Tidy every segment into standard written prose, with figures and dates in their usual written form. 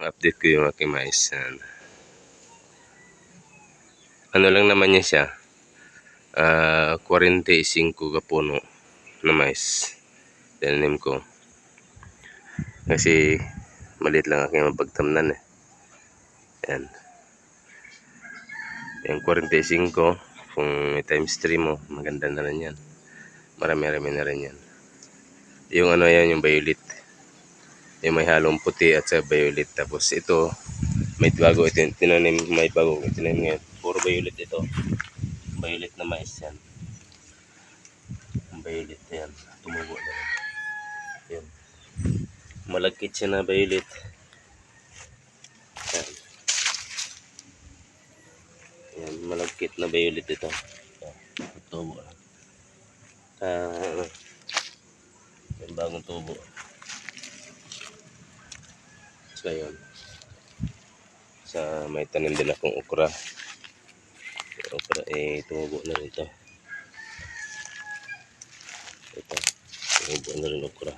update ko yung aking mais. Yan. Ano lang naman niya siya, 45 kapuno na mais. Tinanim ko. Kasi maliit lang aking mapagtamnan eh. Yan. Yung 45, kung may times 3 mo, maganda na rin yan. Marami-rami na rin yan. Yung ano yan, yung violet. Yung may halong puti at sa violet. Tapos ito, may bago ito, tinanim, may bago tinanim ngayon. Puro violet ito. Violet na mais yan. Violet yan. Tumubo na rin. Yan. Malagkit siya na violet. Yan. Yan, malagkit na violet ito. Tubo na. Yung bagong tubo. So yun. Sa may tanim din akong okra. Yung okra tumubo na rin ito. Ito. Tumubo na rin okra.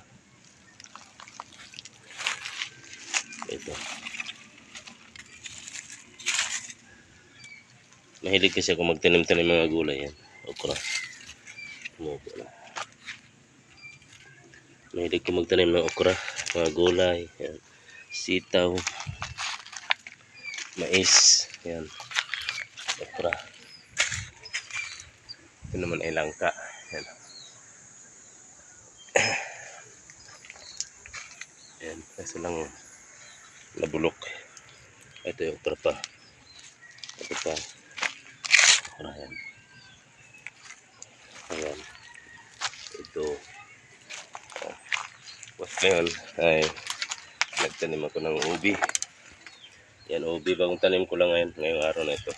Ito. Mahilig kasi ako magtanim-tanim mga gulay yan. Okra. Tumubo na. Mahilig ko magtanim ng okra. Mga gulay. Yan. Sitaw. Mais. Yan. Okra. Ito naman ay langka. Yan. Yan. Kasi lang nabulok. Ito yung okra pa. Ito pa. Okra yan. Ayan. Ito. Tapos ngayon ay nagtanim ako ng ubi. Yan, ubi. Bagong tanim ko lang ngayon. Ngayong araw na ito.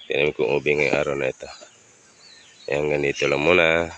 Tanim ko ubi ngayong araw na ito. Ayan, ganito lang muna.